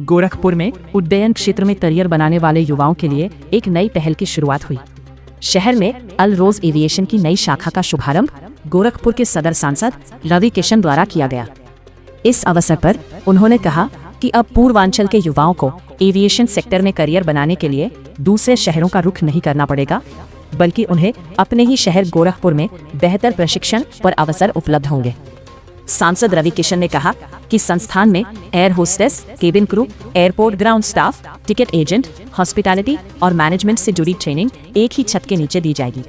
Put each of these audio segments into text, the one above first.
गोरखपुर में उड्डयन क्षेत्र में करियर बनाने वाले युवाओं के लिए एक नई पहल की शुरुआत हुई। शहर में अल रोज एविएशन की नई शाखा का शुभारंभ गोरखपुर के सदर सांसद रवि किशन द्वारा किया गया। इस अवसर पर उन्होंने कहा कि अब पूर्वांचल के युवाओं को एविएशन सेक्टर में करियर बनाने के लिए दूसरे शहरों का रुख नहीं करना पड़ेगा, बल्कि उन्हें अपने ही शहर गोरखपुर में बेहतर प्रशिक्षण और अवसर उपलब्ध होंगे। सांसद रवि किशन ने कहा कि संस्थान में air hostess, cabin crew, airport ground staff, ticket agent, hospitality और मैनेजमेंट से जुड़ी ट्रेनिंग एक ही छत के नीचे दी जाएगी,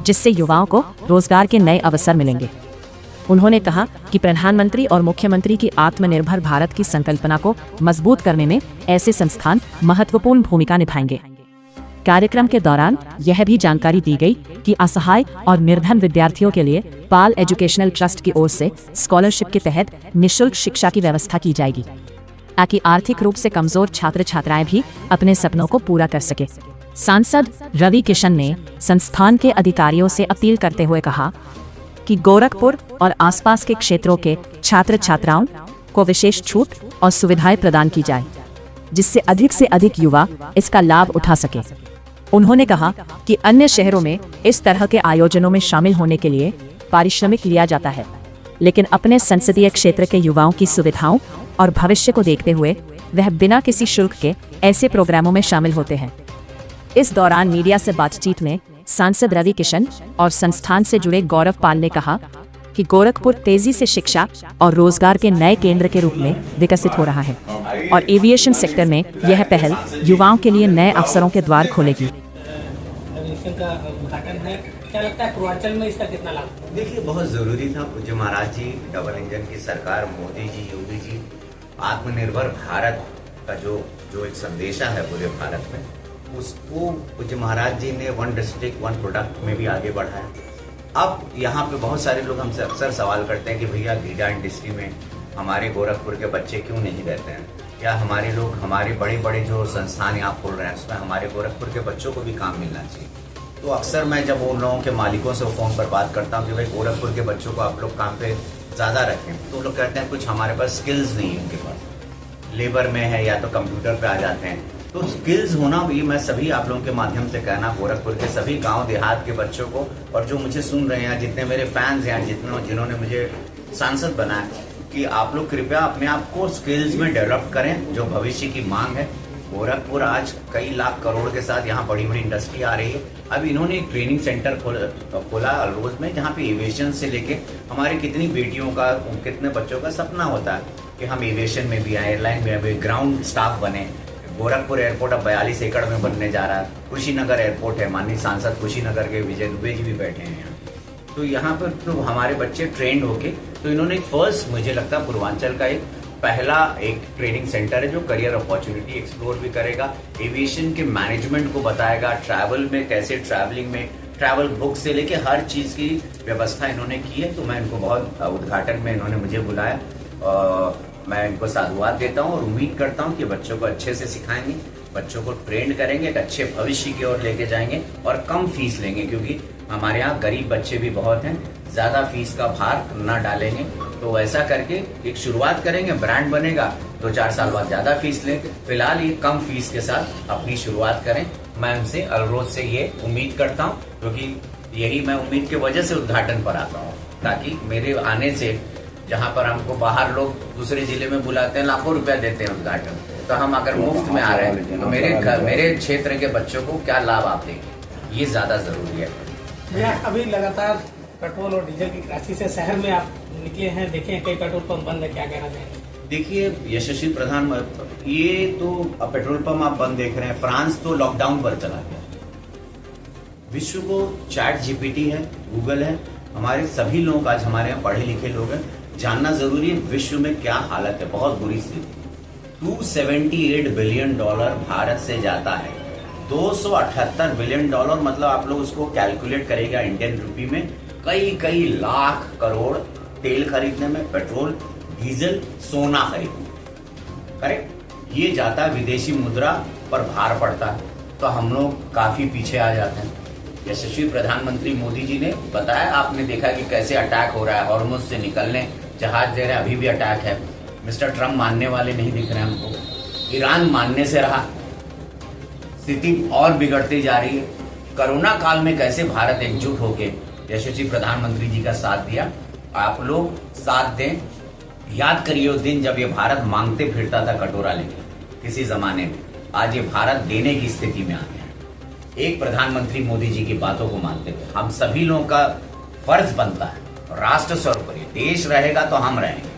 जिससे युवाओं को रोजगार के नए अवसर मिलेंगे। उन्होंने कहा कि प्रधानमंत्री और मुख्यमंत्री की आत्मनिर्भर भारत की संकल्पना को मजबूत करने में ऐसे संस्थान महत्वपूर्ण भूमिका निभाएंगे। कार्यक्रम के दौरान यह भी जानकारी दी गई कि असहाय और निर्धन विद्यार्थियों के लिए पाल एजुकेशनल ट्रस्ट की ओर से स्कॉलरशिप के तहत निःशुल्क शिक्षा की व्यवस्था की जाएगी, ताकि आर्थिक रूप से कमजोर छात्र छात्राएं भी अपने सपनों को पूरा कर सके। सांसद रवि किशन ने संस्थान के अधिकारियों से अपील करते हुए कहा कि गोरखपुर और आसपास के क्षेत्रों के छात्र छात्राओं को विशेष छूट और सुविधाएं प्रदान की जाए, जिससे अधिक से अधिक युवा इसका लाभ उठा सके। उन्होंने कहा कि अन्य शहरों में इस तरह के आयोजनों में शामिल होने के लिए पारिश्रमिक लिया जाता है, लेकिन अपने संसदीय क्षेत्र के युवाओं की सुविधाओं और भविष्य को देखते हुए वह बिना किसी शुल्क के ऐसे प्रोग्रामों में शामिल होते हैं। इस दौरान मीडिया से बातचीत में सांसद रवि किशन और संस्थान से जुड़े गौरव पाल ने कहा कि गोरखपुर तेजी से शिक्षा और रोजगार के नए केंद्र के रूप में विकसित हो रहा है और एविएशन सेक्टर में यह पहल युवाओं के लिए नए अवसरों के द्वार खोलेगी। का उद्घाटन है, क्या लगता है पूर्वांचल में इसका कितना लाभ? देखिए, बहुत जरूरी था। पूज्य महाराज जी, डबल इंजन की सरकार, मोदी जी, योगी जी, आत्मनिर्भर भारत का जो एक संदेशा है पूरे भारत में, उसको पूज्य महाराज जी ने वन डिस्ट्रिक्ट वन प्रोडक्ट में भी आगे बढ़ाया। अब यहाँ पे बहुत सारे लोग हमसे अक्सर सवाल करते हैं कि भैया गीगा इंडस्ट्री में हमारे गोरखपुर के बच्चे क्यों नहीं रहते हैं, या हमारे लोग, हमारे बड़े बड़े जो संस्थान यहाँ खोल रहे हैं उसमें हमारे गोरखपुर के बच्चों को भी काम मिलना चाहिए। तो अक्सर मैं जब उन लोगों के मालिकों से फ़ोन पर बात करता हूँ कि भाई गोरखपुर के बच्चों को आप लोग काम पे ज़्यादा रखें, तो लोग कहते हैं कुछ हमारे पास स्किल्स नहीं है, उनके पास लेबर में है या तो कंप्यूटर पे आ जाते हैं। तो स्किल्स होना भी, मैं सभी आप लोगों के माध्यम से कहना गोरखपुर के सभी गांव देहात के बच्चों को, और जो मुझे सुन रहे हैं, जितने मेरे फैंस हैं, जिन्होंने मुझे सांसद बनाया, कि आप लोग कृपया अपने आप को स्किल्स में डेवलप करें, जो भविष्य की मांग है। गोरखपुर आज कई लाख करोड़ के साथ यहाँ बड़ी बड़ी इंडस्ट्री आ रही है। अब इन्होंने एक ट्रेनिंग सेंटर खोला अलरोज में, जहाँ पे एविएशन से लेके हमारे कितनी बेटियों का, कितने बच्चों का सपना होता है कि हम एविएशन में भी आए, एयरलाइन में भी ग्राउंड स्टाफ बने। गोरखपुर एयरपोर्ट अब 42 एकड़ में बनने जा रहा है। कुशीनगर एयरपोर्ट है, माननीय सांसद कुशीनगर के विजय दुबे जी भी बैठे हैं यहाँ। तो यहाँ पर तो हमारे बच्चे ट्रेंड होके, तो इन्होंने फर्स्ट, मुझे लगता है पूर्वांचल का एक पहला एक ट्रेनिंग सेंटर है जो करियर अपॉर्चुनिटी एक्सप्लोर भी करेगा, एविएशन के मैनेजमेंट को बताएगा, ट्रैवल में कैसे, ट्रैवलिंग में ट्रैवल बुक से लेके हर चीज की व्यवस्था इन्होंने की है। तो मैं इनको बहुत, उद्घाटन में इन्होंने मुझे बुलाया, मैं इनको साधुवाद देता हूँ और उम्मीद करता हूँ कि बच्चों को अच्छे से सिखाएंगे, बच्चों को ट्रेंड करेंगे, एक अच्छे भविष्य की ओर लेके जाएंगे और कम फीस लेंगे, क्योंकि हमारे यहाँ गरीब बच्चे भी बहुत हैं, ज्यादा फीस का भार न डालेंगे। तो ऐसा करके एक शुरुआत करेंगे, ब्रांड बनेगा, 2-4 साल बाद ज्यादा फीस लें। फिलहाल ये कम फीस के साथ अपनी शुरुआत करें। मैं उनसे अलरोज से ये उम्मीद करता हूँ, क्योंकि यही मैं उम्मीद की वजह से उद्घाटन पर आता हूँ, ताकि मेरे आने से, जहाँ पर हमको बाहर लोग दूसरे जिले में बुलाते हैं, लाखों रुपया देते हैं उद्घाटन, तो हम अगर मुफ्त में आ रहे हैं तो मेरे क्षेत्र के बच्चों को क्या लाभ आप देंगे, ये ज्यादा जरूरी है। अभी लगातार पेट्रोल और डीजल की क्राइसिस से शहर में आप निकले हैं, देखे हैं कई पेट्रोल पंप बंद है, क्या कहना चाहेंगे? देखिए यशस्वी प्रधानमंत्री, ये तो अब पेट्रोल पंप आप बंद देख रहे हैं, फ्रांस तो लॉकडाउन पर चला गया। विश्व को चैट जीपीटी है, गूगल है, हमारे सभी लोग आज हमारे यहाँ पढ़े लिखे लोग हैं, जानना जरूरी है विश्व में क्या हालत है, बहुत बुरी स्थिति। $278 बिलियन भारत से जाता है, $278 बिलियन, मतलब आप लोग उसको कैलकुलेट करेगा इंडियन रुपी में, कई लाख करोड़ तेल खरीदने में, पेट्रोल, डीजल, सोना खरीदने, करेक्ट, ये जाता है विदेशी मुद्रा पर भार पड़ता है, तो हम लोग काफी पीछे आ जाते हैं। यशस्वी प्रधानमंत्री मोदी जी ने बताया, आपने देखा कि कैसे अटैक हो रहा है, हॉर्मुज से निकलने जहाज दे रहे हैं, अभी भी अटैक है। मिस्टर ट्रम्प मानने वाले नहीं दिख रहे हैं हमको। ईरान मानने से रहा, स्थिति और बिगड़ती जा रही है। कोरोना काल में कैसे भारत एकजुट होके यशस्वी प्रधानमंत्री जी का साथ दिया, आप लोग साथ दें। याद करिए उस दिन जब ये भारत मांगते फिरता था कटोरा लेके किसी जमाने में, आज ये भारत देने की स्थिति में आ गया है। एक प्रधानमंत्री मोदी जी की बातों को मानते हुए हम सभी लोगों का फर्ज बनता है, राष्ट्र सर्वोपरि, देश रहेगा तो हम रहेंगे,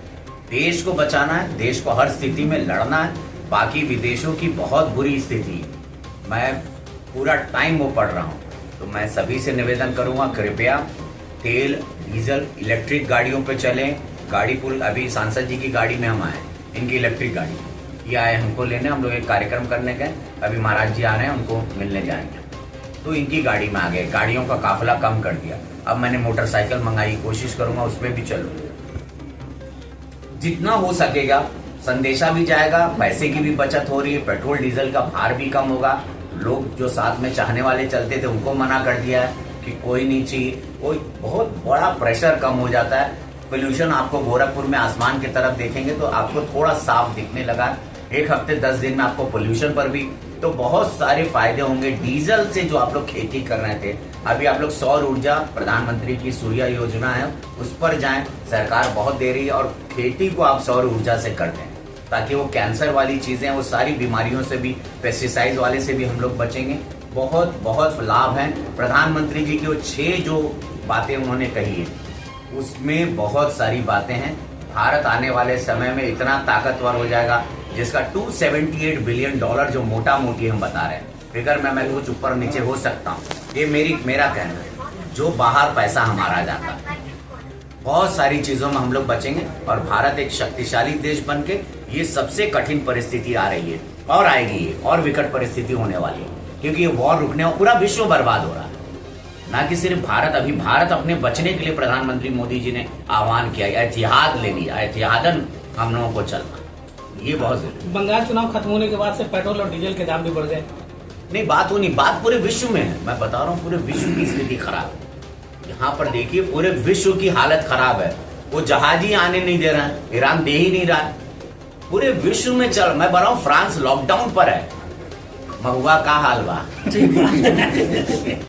देश को बचाना है, देश को हर स्थिति में लड़ना है। बाकी विदेशों की बहुत बुरी स्थिति है, मैं पूरा टाइम वो पढ़ रहा हूँ, तो मैं सभी से निवेदन करूंगा कृपया तेल, डीजल, इलेक्ट्रिक गाड़ियों पे चलें। गाड़ी पुल, अभी सांसद जी की गाड़ी में हम आए, इनकी इलेक्ट्रिक गाड़ी ये आए हमको लेने, हम लोग एक कार्यक्रम करने गए, अभी महाराज जी आ रहे हैं, उनको मिलने जाएंगे, तो इनकी गाड़ी में आ गए, गाड़ियों का काफिला कम कर दिया। अब मैंने मोटरसाइकिल मंगाई, कोशिश करूंगा उसमें भी चलूं, जितना हो सकेगा। संदेशा भी जाएगा, पैसे की भी बचत हो रही है, पेट्रोल डीजल का भार भी कम होगा। लोग जो साथ में चाहने वाले चलते थे उनको मना कर दिया है कि कोई नहीं चाहिए, कोई बहुत बड़ा प्रेशर कम हो जाता है। पोल्यूशन आपको गोरखपुर में आसमान की तरफ देखेंगे तो आपको थोड़ा साफ दिखने लगा। एक हफ्ते 10 दिन में आपको पोल्यूशन पर भी तो बहुत सारे फायदे होंगे। डीजल से जो आप लोग खेती कर रहे थे, अभी आप लोग सौर ऊर्जा, प्रधानमंत्री की सूर्य योजना है उस पर जाएं, सरकार बहुत दे रही है, और खेती को आप सौर ऊर्जा से कर दें ताकि वो कैंसर वाली चीजें, वो सारी बीमारियों से भी, पेस्टिसाइड वाले से भी हम लोग बचेंगे। बहुत बहुत लाभ है। प्रधानमंत्री जी की वो 6 जो बातें उन्होंने कही है उसमें बहुत सारी बातें हैं। भारत आने वाले समय में इतना ताकतवर हो जाएगा जिसका $278 बिलियन जो मोटा मोटी हम बता रहे हैं, फिगर में मैं कुछ ऊपर नीचे हो सकता हूँ, ये मेरा कहना है। जो बाहर पैसा हमारा जाता है, बहुत सारी चीजों में हम लोग बचेंगे और भारत एक शक्तिशाली देश बन के, ये सबसे कठिन परिस्थिति आ रही है और आएगी, ये और विकट परिस्थिति होने वाली है क्योंकि ये वॉर रुकने, पूरा विश्व बर्बाद हो रहा है, ना कि सिर्फ भारत। अभी भारत अपने बचने के लिए प्रधानमंत्री मोदी जी ने आह्वान किया, एहतियात ले लिया, एहतियातन हम लोगों को चलना, ये बहुत जरूरी। बंगाल चुनाव खत्म होने के बाद से पेट्रोल और डीजल के दाम भी बढ़ गए। नहीं, बात हो नहीं, बात पूरे विश्व में है। मैं बता रहा हूँ पूरे विश्व की स्थिति खराब है। यहाँ पर देखिए पूरे विश्व की हालत खराब है। वो जहाज ही आने नहीं दे रहा है, ईरान दे ही नहीं रहा है, पूरे विश्व में चल। मैं बता रहा हूँ फ्रांस लॉकडाउन पर है, महुआ का हाल बा।